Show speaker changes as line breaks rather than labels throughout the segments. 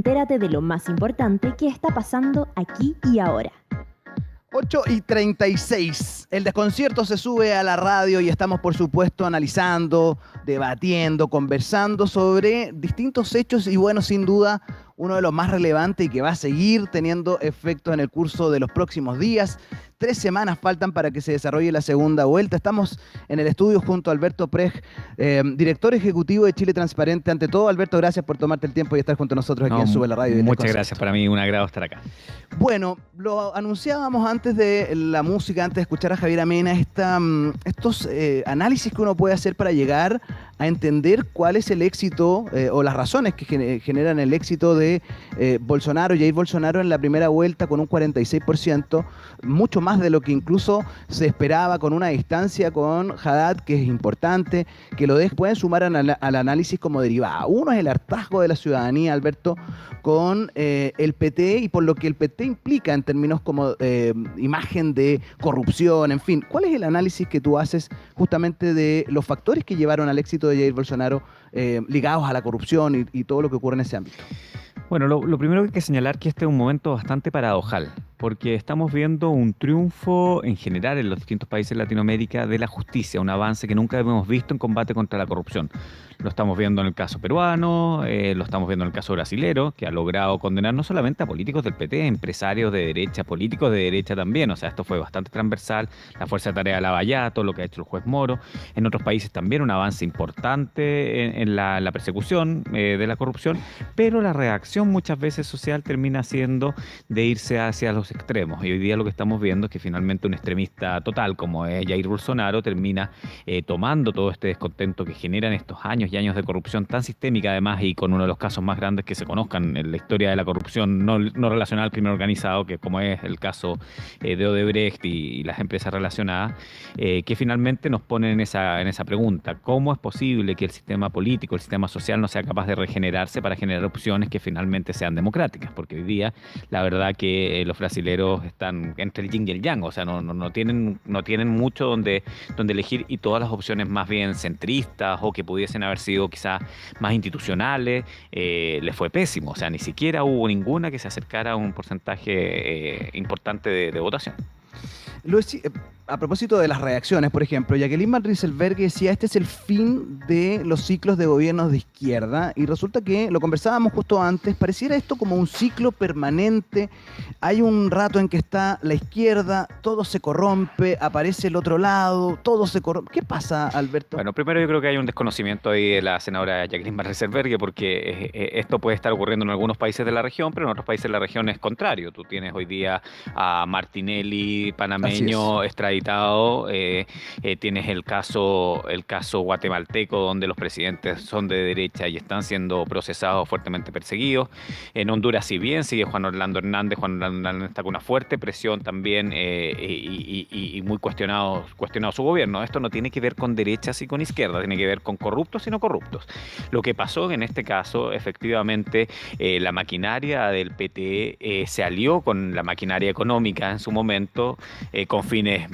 Entérate de lo más importante que está pasando aquí y ahora.
8:36. El desconcierto se sube a la radio y estamos, por supuesto, analizando, debatiendo, conversando sobre distintos hechos y, bueno, sin duda, uno de los más relevantes y que va a seguir teniendo efecto en el curso de los próximos días. 3 semanas faltan para que se desarrolle la segunda vuelta. Estamos en el estudio junto a Alberto Prej, director ejecutivo de Chile Transparente. Ante todo, Alberto, gracias por tomarte el tiempo y estar junto a nosotros aquí en Sube la Radio.
Muchas gracias, para mí un agrado estar acá.
Bueno, lo anunciábamos antes de la música, antes de escuchar a Javier Amena, estos análisis que uno puede hacer para llegar a entender cuál es el éxito o las razones que generan el éxito de Bolsonaro, Jair Bolsonaro en la primera vuelta con un 46%, mucho más de lo que incluso se esperaba, con una distancia con Haddad que es importante, que pueden sumar al análisis como derivada. Uno es el hartazgo de la ciudadanía, Alberto, con el PT y por lo que el PT implica en términos como imagen de corrupción, en fin. ¿Cuál es el análisis que tú haces justamente de los factores que llevaron al éxito de Jair Bolsonaro ligados a la corrupción y todo lo que ocurre en ese ámbito?
Bueno, lo primero que hay que señalar que este es un momento bastante paradojal, porque estamos viendo un triunfo en general en los distintos países de Latinoamérica de la justicia, un avance que nunca hemos visto en combate contra la corrupción. Lo estamos viendo en el caso peruano, lo estamos viendo en el caso brasilero, que ha logrado condenar no solamente a políticos del PT, empresarios de derecha, políticos de derecha también. O sea, esto fue bastante transversal. La Fuerza de Tarea de Lavallato, lo que ha hecho el juez Moro. En otros países también un avance importante en la persecución de la corrupción, pero la reacción muchas veces social termina siendo de irse hacia los extremos. Y hoy día lo que estamos viendo es que finalmente un extremista total como es Jair Bolsonaro termina tomando todo este descontento que generan estos años y años de corrupción tan sistémica además y con uno de los casos más grandes que se conozcan en la historia de la corrupción no relacionada al crimen organizado, que como es el caso de Odebrecht y las empresas relacionadas, que finalmente nos ponen en esa pregunta: ¿cómo es posible que el sistema político, el sistema social no sea capaz de regenerarse para generar opciones que finalmente sean democráticas? Porque hoy día la verdad que los brasileros están entre el yin y el yang, o sea, no tienen mucho donde elegir y todas las opciones más bien centristas o que pudiesen haber sido quizás más institucionales, les fue pésimo. O sea, ni siquiera hubo ninguna que se acercara a un porcentaje importante de votación.
A propósito de las reacciones, por ejemplo, Jacqueline Van Rieselberghe decía: este es el fin de los ciclos de gobiernos de izquierda, y resulta que, lo conversábamos justo antes, pareciera esto como un ciclo permanente. Hay un rato en que está la izquierda, todo se corrompe, aparece el otro lado, todo se corrompe. ¿Qué pasa, Alberto?
Bueno, primero yo creo que hay un desconocimiento ahí de la senadora Jacqueline Van Rieselberghe, porque esto puede estar ocurriendo en algunos países de la región, pero en otros países de la región es contrario. Tú tienes hoy día a Martinelli, panameño, extraditado. Tienes el caso guatemalteco, donde los presidentes son de derecha y están siendo procesados, fuertemente perseguidos. En Honduras, si bien sigue Juan Orlando Hernández está con una fuerte presión también y muy cuestionado su gobierno. Esto no tiene que ver con derechas y con izquierdas, tiene que ver con corruptos y no corruptos. Lo que pasó en este caso, efectivamente, la maquinaria del PT se alió con la maquinaria económica en su momento, con fines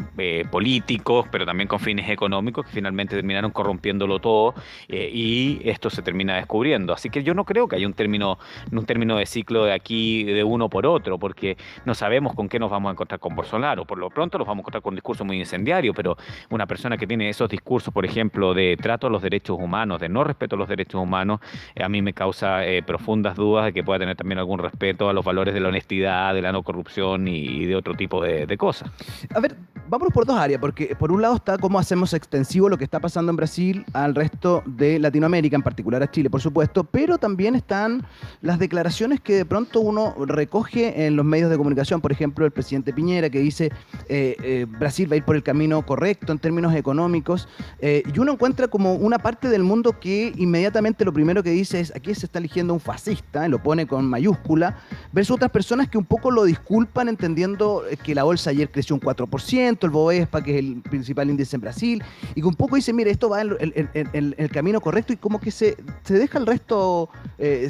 políticos, pero también con fines económicos, que finalmente terminaron corrompiéndolo todo, y esto se termina descubriendo. Así que yo no creo que haya un término de ciclo de aquí de uno por otro, porque no sabemos con qué nos vamos a encontrar con Bolsonaro. Por lo pronto nos vamos a encontrar con un discurso muy incendiario, pero una persona que tiene esos discursos, por ejemplo, de trato a los derechos humanos, de no respeto a los derechos humanos, a mí me causa profundas dudas de que pueda tener también algún respeto a los valores de la honestidad, de la no corrupción y de otro tipo de cosas.
A ver, vámonos por dos áreas, porque por un lado está cómo hacemos extensivo lo que está pasando en Brasil al resto de Latinoamérica, en particular a Chile, por supuesto, pero también están las declaraciones que de pronto uno recoge en los medios de comunicación. Por ejemplo, el presidente Piñera, que dice Brasil va a ir por el camino correcto en términos económicos, y uno encuentra como una parte del mundo que inmediatamente lo primero que dice es: aquí se está eligiendo un fascista, lo pone con mayúscula, versus otras personas que un poco lo disculpan entendiendo que la bolsa ayer creció un 4%, el Bovespa, que es el principal índice en Brasil, y que un poco dicen, mire, esto va en el camino correcto y como que se deja el resto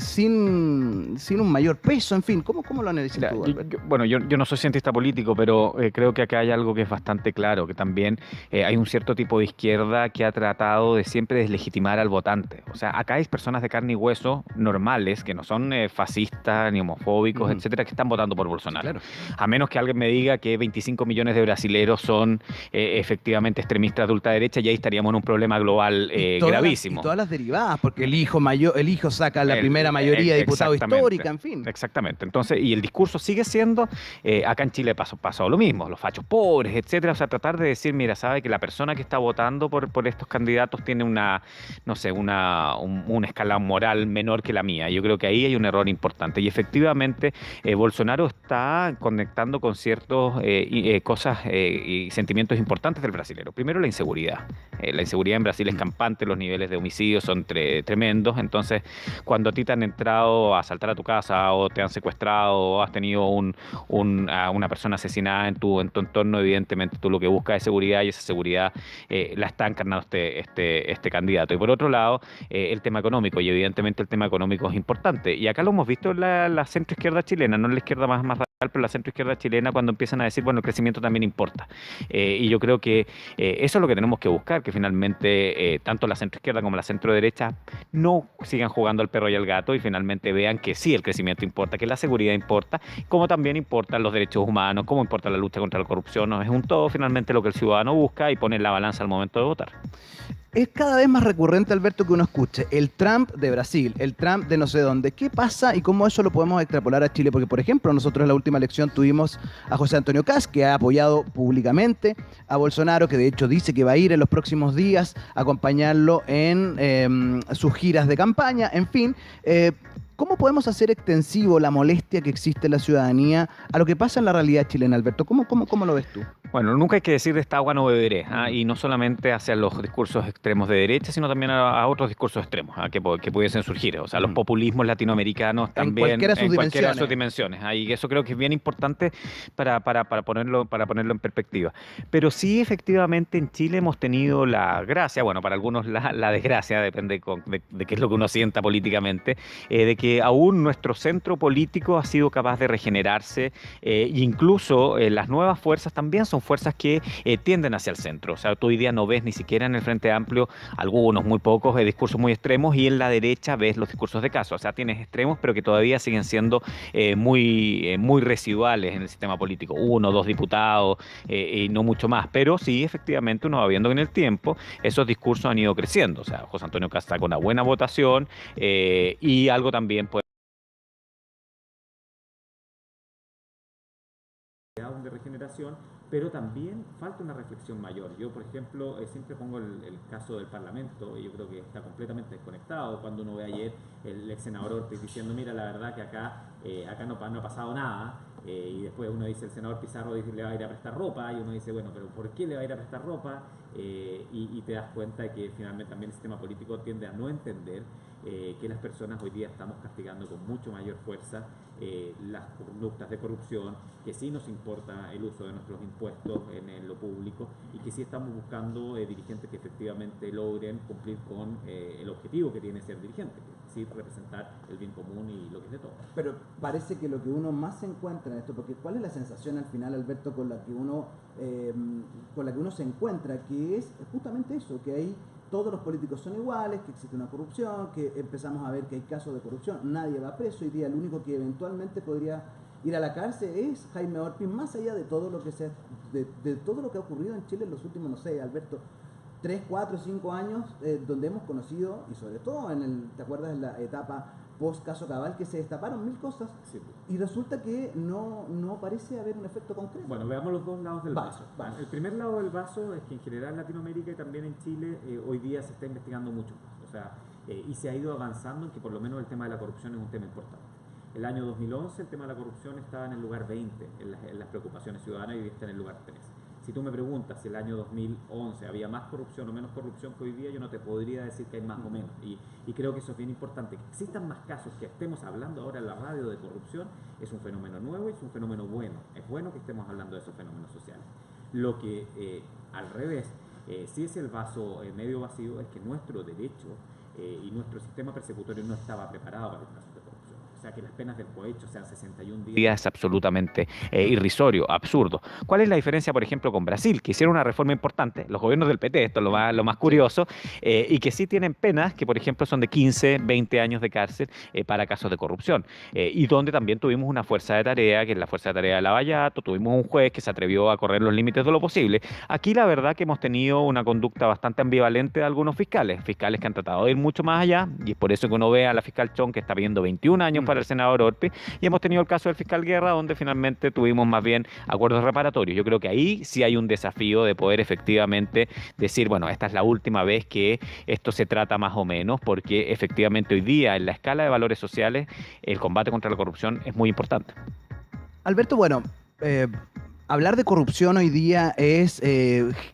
sin un mayor peso, en fin. ¿Cómo lo analizas tú, Alberto?
Bueno, yo no soy cientista político, pero creo que acá hay algo que es bastante claro, que también hay un cierto tipo de izquierda que ha tratado de siempre deslegitimar al votante. O sea, acá hay personas de carne y hueso normales, que no son fascistas ni homofóbicos, etcétera, que están votando por Bolsonaro.
Sí, claro.
A menos que alguien me diga que 25 millones de brasileros son efectivamente extremistas de ultraderecha, y ahí estaríamos en un problema global gravísimo.
Y todas las derivadas, porque el hijo saca la primera mayoría de diputado histórica, en fin.
Exactamente. Entonces, y el discurso sigue siendo, acá en Chile pasó lo mismo, los fachos pobres, etcétera. O sea, tratar de decir, mira, sabe que la persona que está votando por estos candidatos tiene un escalón moral menor que la mía. Yo creo que ahí hay un error importante. Y efectivamente, Bolsonaro está conectando con ciertas cosas y sentimientos importantes del brasilero. Primero, la inseguridad. La inseguridad en Brasil es campante, los niveles de homicidios son tremendos. Entonces, cuando a ti te han entrado a asaltar a tu casa o te han secuestrado o has tenido a una persona asesinada en tu entorno, evidentemente tú lo que buscas es seguridad, y esa seguridad la está encarnando este candidato. Y por otro lado, el tema económico, y evidentemente el tema económico es importante. Y acá lo hemos visto en la centroizquierda chilena, no en la izquierda más radical, pero la centroizquierda chilena, cuando empiezan a decir, bueno, el crecimiento también importa. Y yo creo que eso es lo que tenemos que buscar, que finalmente tanto la centroizquierda como la centroderecha no sigan jugando al perro y al gato, y finalmente vean que sí, el crecimiento importa, que la seguridad importa, como también importan los derechos humanos, como importa la lucha contra la corrupción. ¿No? Es un todo finalmente lo que el ciudadano busca y pone en la balanza al momento de votar.
Es cada vez más recurrente, Alberto, que uno escuche el Trump de Brasil, el Trump de no sé dónde. ¿Qué pasa y cómo eso lo podemos extrapolar a Chile? Porque, por ejemplo, nosotros en la última elección tuvimos a José Antonio Kast, que ha apoyado públicamente a Bolsonaro, que de hecho dice que va a ir en los próximos días a acompañarlo en sus giras de campaña, en fin. ¿Cómo podemos hacer extensivo la molestia que existe en la ciudadanía a lo que pasa en la realidad chilena, Alberto? ¿Cómo lo ves tú?
Bueno, nunca hay que decir de esta agua no beberé, y no solamente hacia los discursos extremos de derecha, sino también a otros discursos extremos que pudiesen surgir. O sea, los populismos latinoamericanos también
en cualquiera
de sus dimensiones. Y eso creo que es bien importante para ponerlo en perspectiva. Pero sí, efectivamente, en Chile hemos tenido la gracia, bueno, para algunos la desgracia, depende de qué es lo que uno sienta políticamente, de que aún nuestro centro político ha sido capaz de regenerarse, e incluso las nuevas fuerzas también son fuerzas que tienden hacia el centro. O sea, tú hoy día no ves ni siquiera en el Frente Amplio, algunos, muy pocos, discursos muy extremos, y en la derecha ves los discursos de caso. O sea, tienes extremos, pero que todavía siguen siendo muy residuales en el sistema político. 1 o 2 diputados y no mucho más. Pero sí, efectivamente, uno va viendo que en el tiempo esos discursos han ido creciendo. O sea, José Antonio Kast con una buena votación, y algo también puede de regeneración, pero también falta una reflexión mayor. Yo, por ejemplo, siempre pongo el caso del Parlamento, y yo creo que está completamente desconectado. Cuando uno ve ayer el ex senador Ortiz diciendo, mira, la verdad que acá no ha pasado nada, y después uno dice, el senador Pizarro dice, le va a ir a prestar ropa, y uno dice, bueno, pero ¿por qué le va a ir a prestar ropa? Y te das cuenta de que finalmente también el sistema político tiende a no entender que las personas hoy día estamos castigando con mucho mayor fuerza las conductas de corrupción, que sí nos importa el uso de nuestros impuestos en lo público, y que sí estamos buscando dirigentes que efectivamente logren cumplir con el objetivo que tiene ser dirigente, que es representar el bien común y lo que es de todos.
Pero parece que lo que uno más se encuentra en esto, porque ¿cuál es la sensación al final, Alberto, con la que uno se encuentra? Que es justamente eso, que hay todos los políticos son iguales, que existe una corrupción, que empezamos a ver que hay casos de corrupción, nadie va preso. Hoy día el único que eventualmente podría ir a la cárcel es Jaime Orpin, más allá de todo lo que de todo lo que ha ocurrido en Chile en los últimos, no sé, Alberto, 3, 4, 5 años, donde hemos conocido, y sobre todo ¿te acuerdas de la etapa post caso Cabal, que se destaparon mil cosas, sí, y resulta que no parece haber un efecto concreto?
Bueno, veamos los dos lados del vaso. El primer lado del vaso es que en general en Latinoamérica y también en Chile hoy día se está investigando mucho más. O sea, y se ha ido avanzando en que por lo menos el tema de la corrupción es un tema importante. El año 2011 el tema de la corrupción estaba en el lugar 20 en las preocupaciones ciudadanas, y hoy está en el lugar 3. Si tú me preguntas si el año 2011 había más corrupción o menos corrupción que hoy día, yo no te podría decir que hay más o menos. Y creo que eso es bien importante. Que existan más casos, que estemos hablando ahora en la radio de corrupción, es un fenómeno nuevo y es un fenómeno bueno. Es bueno que estemos hablando de esos fenómenos sociales. Lo que, al revés, si es el vaso medio vacío, es que nuestro derecho y nuestro sistema persecutorio no estaba preparado para el caso de corrupción. O sea, que las penas del cohecho sean 61 días es absolutamente irrisorio, absurdo. ¿Cuál es la diferencia, por ejemplo, con Brasil? Que hicieron una reforma importante, los gobiernos del PT, esto es lo más curioso, y que sí tienen penas que, por ejemplo, son de 15, 20 años de cárcel para casos de corrupción. Y donde también tuvimos una fuerza de tarea, que es la fuerza de tarea de Lavallato, tuvimos un juez que se atrevió a correr los límites de lo posible. Aquí la verdad que hemos tenido una conducta bastante ambivalente de algunos fiscales que han tratado de ir mucho más allá, y es por eso que uno ve a la fiscal Chong que está pidiendo 21 años para el senador Orpi, y hemos tenido el caso del fiscal Guerra, donde finalmente tuvimos más bien acuerdos reparatorios. Yo creo que ahí sí hay un desafío de poder efectivamente decir, bueno, esta es la última vez que esto se trata más o menos, porque efectivamente hoy día en la escala de valores sociales el combate contra la corrupción es muy importante.
Alberto, bueno, hablar de corrupción hoy día es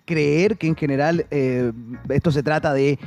creer que en general esto se trata de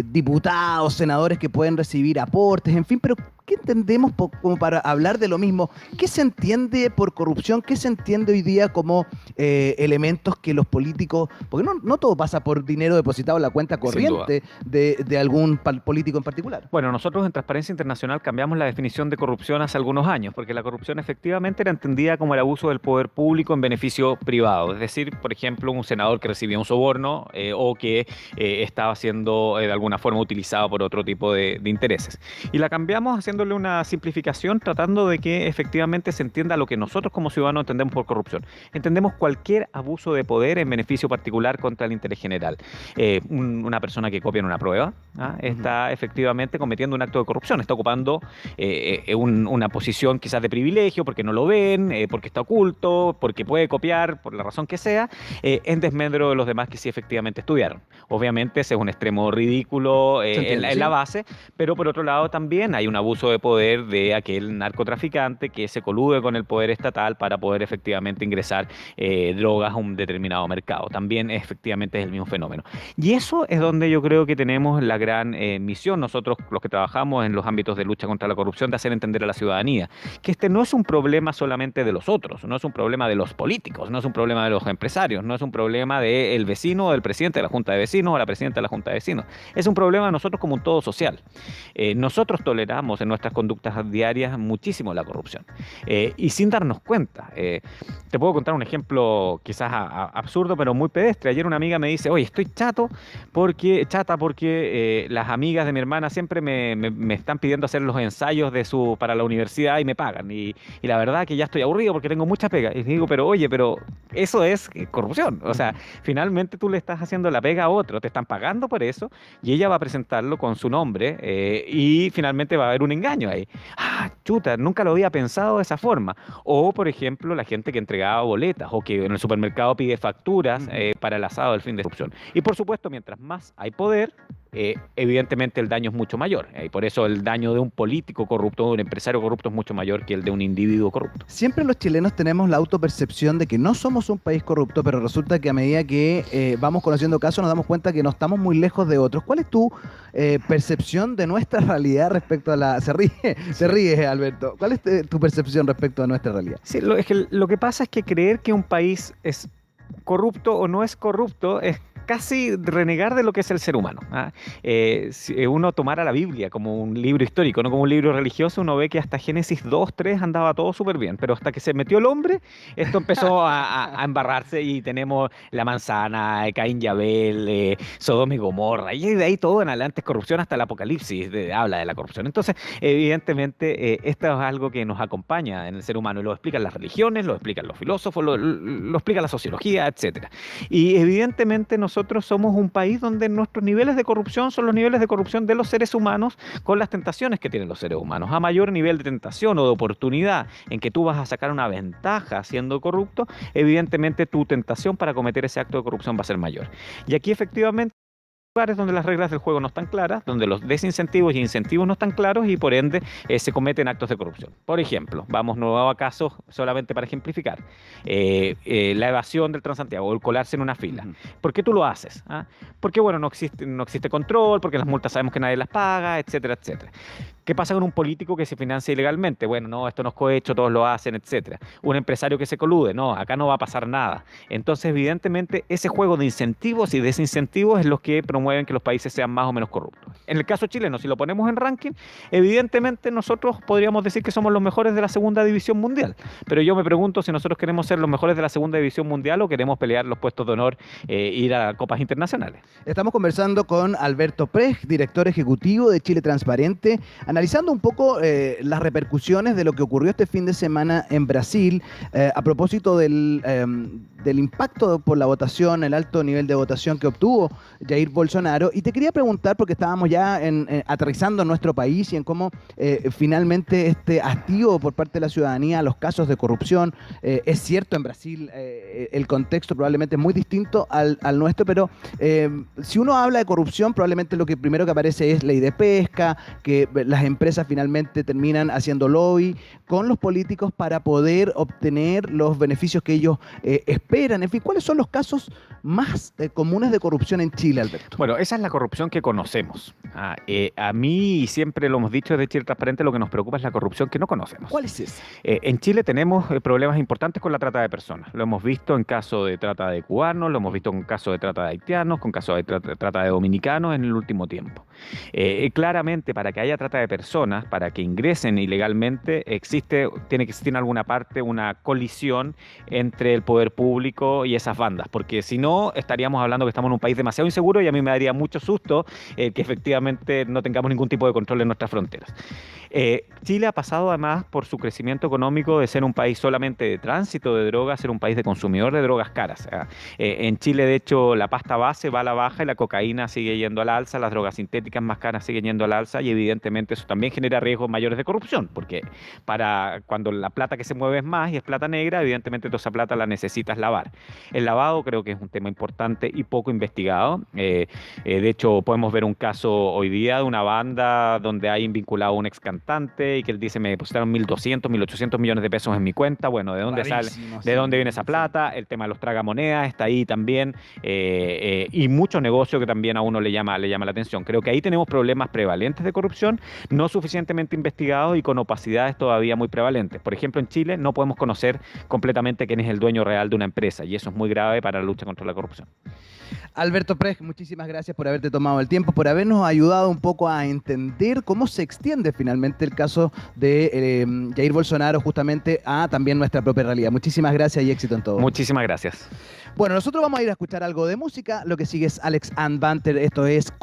diputados, senadores que pueden recibir aportes, en fin, pero ¿qué entendemos como para hablar de lo mismo? ¿Qué se entiende por corrupción? ¿Qué se entiende hoy día como elementos que los políticos, porque no todo pasa por dinero depositado en la cuenta corriente de algún político en particular?
Bueno, nosotros en Transparencia Internacional cambiamos la definición de corrupción hace algunos años, porque la corrupción efectivamente era entendida como el abuso del poder público en beneficio privado. Es decir, por ejemplo, un senador que recibía un soborno o que estaba siendo de alguna forma utilizado por otro tipo de intereses. Y la cambiamos haciéndole una simplificación, tratando de que efectivamente se entienda lo que nosotros como ciudadanos entendemos por corrupción. Entendemos cualquier abuso de poder en beneficio particular contra el interés general. Una persona que copia en una prueba está efectivamente cometiendo un acto de corrupción, está ocupando una posición quizás de privilegio porque no lo ven, porque está oculto, porque puede copiar, por la razón que sea, en desmedro de los demás que sí efectivamente estudiaron. Obviamente ese es un extremo ridículo en la base, pero por otro lado también hay un abuso de poder de aquel narcotraficante que se colude con el poder estatal para poder efectivamente ingresar drogas a un determinado mercado. También efectivamente es el mismo fenómeno. Y eso es donde yo creo que tenemos la gran misión, nosotros los que trabajamos en los ámbitos de lucha contra la corrupción, de hacer entender a la ciudadanía que este no es un problema solamente de los otros, no es un problema de los políticos, no es un problema de los empresarios, no es un problema del vecino o del presidente de la Junta de Vecinos o la presidenta de la Junta de Vecinos. Es un problema de nosotros como un todo social. Nosotros toleramos en nuestras conductas diarias muchísimo la corrupción y sin darnos cuenta. Te puedo contar un ejemplo quizás absurdo, pero muy pedestre. Ayer una amiga me dice, oye, estoy chata porque las amigas de mi hermana siempre me están pidiendo hacer los ensayos para la universidad y me pagan. Y la verdad que ya estoy aburrido porque tengo mucha pega. Y digo, pero eso es corrupción. O sea, finalmente tú le estás haciendo la pega a otro, te están pagando por eso y ella va a presentarlo con su nombre y finalmente va a haber un engaño ahí. Chuta, nunca lo había pensado de esa forma. O, por ejemplo, la gente que entregaba boletas o que en el supermercado pide facturas para el asado del fin de corrupción. Y por supuesto, mientras más hay poder, evidentemente el daño es mucho mayor. Y por eso el daño de un político corrupto, de un empresario corrupto, es mucho mayor que el de un individuo corrupto.
Siempre los chilenos tenemos la autopercepción de que no somos un país corrupto, pero resulta que a medida que vamos conociendo casos nos damos cuenta que no estamos muy lejos de otros. ¿Cuál es tu percepción de nuestra realidad respecto a la... Se ríe, Alberto. ¿Cuál es tu percepción respecto a nuestra realidad?
Sí, lo que pasa es que creer que un país es corrupto o no es corrupto es casi renegar de lo que es el ser humano. Si uno tomara la Biblia como un libro histórico, no como un libro religioso, uno ve que hasta Génesis 2, 3 andaba todo súper bien, pero hasta que se metió el hombre, esto empezó a embarrarse y tenemos la manzana, Caín y Abel, Sodoma y Gomorra, y de ahí todo en adelante es corrupción, hasta el Apocalipsis habla de la corrupción. Entonces, evidentemente, esto es algo que nos acompaña en el ser humano, y lo explican las religiones, lo explican los filósofos, lo explica la sociología, etc. Y evidentemente nosotros somos un país donde nuestros niveles de corrupción son los niveles de corrupción de los seres humanos con las tentaciones que tienen los seres humanos. A mayor nivel de tentación o de oportunidad en que tú vas a sacar una ventaja siendo corrupto, evidentemente tu tentación para cometer ese acto de corrupción va a ser mayor. Y aquí efectivamente lugares donde las reglas del juego no están claras, donde los desincentivos y incentivos no están claros y por ende se cometen actos de corrupción. Por ejemplo, vamos nuevo a casos solamente para ejemplificar, la evasión del Transantiago o el colarse en una fila. ¿Por qué tú lo haces? ¿Ah? Porque bueno, no existe control, porque las multas sabemos que nadie las paga, etcétera, etcétera. ¿Qué pasa con un político que se financia ilegalmente? Bueno, no, esto no es cohecho, todos lo hacen, etcétera. Un empresario que se colude, no, acá no va a pasar nada. Entonces, evidentemente, ese juego de incentivos y desincentivos es lo que promueven que los países sean más o menos corruptos. En el caso chileno, si lo ponemos en ranking, evidentemente nosotros podríamos decir que somos los mejores de la segunda división mundial. Pero yo me pregunto si nosotros queremos ser los mejores de la segunda división mundial o queremos pelear los puestos de honor, ir a copas internacionales.
Estamos conversando con Alberto Prech, director ejecutivo de Chile Transparente, analizando un poco las repercusiones de lo que ocurrió este fin de semana en Brasil, a propósito del impacto por la votación, el alto nivel de votación que obtuvo Jair Bolsonaro. Y te quería preguntar, porque estábamos ya aterrizando en nuestro país y en cómo finalmente este hastío por parte de la ciudadanía a los casos de corrupción, es cierto, en Brasil el contexto probablemente es muy distinto al nuestro, pero si uno habla de corrupción, probablemente lo que primero que aparece es ley de pesca, que las empresas finalmente terminan haciendo lobby con los políticos para poder obtener los beneficios que ellos esperan. En fin, ¿cuáles son los casos más comunes de corrupción en Chile, Alberto?
Bueno, esa es la corrupción que conocemos. A mí, y siempre lo hemos dicho desde Chile Transparente, lo que nos preocupa es la corrupción que no conocemos.
¿Cuál es esa?
En Chile tenemos problemas importantes con la trata de personas. Lo hemos visto en caso de trata de cubanos, lo hemos visto en caso de trata de haitianos, con caso de trata de dominicanos en el último tiempo. Claramente, para que haya trata de personas, para que ingresen ilegalmente, tiene que existir en alguna parte una colisión entre el poder público y esas bandas, porque si no, estaríamos hablando que estamos en un país demasiado inseguro y a mí me daría mucho susto que efectivamente no tengamos ningún tipo de control en nuestras fronteras. Chile ha pasado además por su crecimiento económico de ser un país solamente de tránsito de drogas, ser un país de consumidor de drogas caras. En Chile, de hecho, la pasta base va a la baja y la cocaína sigue yendo al alza, las drogas sintéticas más caras siguen yendo al alza y evidentemente eso también genera riesgos mayores de corrupción, porque cuando la plata que se mueve es más y es plata negra, evidentemente toda esa plata la necesitas lavar. El lavado creo que es un tema importante y poco investigado. De hecho, podemos ver un caso hoy día de una banda donde hay vinculado a un ex cantante y que él dice, me depositaron 1.200, 1.800 millones de pesos en mi cuenta. Bueno, ¿de dónde sale? ¿De dónde viene esa plata? El tema de los tragamonedas está ahí también, y mucho negocio que también a uno le llama la atención. Creo que ahí tenemos problemas prevalentes de corrupción, no suficientemente investigados y con opacidades todavía muy prevalentes. Por ejemplo, en Chile no podemos conocer completamente quién es el dueño real de una empresa y eso es muy grave para la lucha contra la corrupción.
Alberto Prech, muchísimas gracias por haberte tomado el tiempo, por habernos ayudado un poco a entender cómo se extiende finalmente el caso de Jair Bolsonaro justamente a también nuestra propia realidad. Muchísimas gracias y éxito en todo.
Muchísimas gracias.
Bueno, nosotros vamos a ir a escuchar algo de música. Lo que sigue es Alex and Banter. Esto es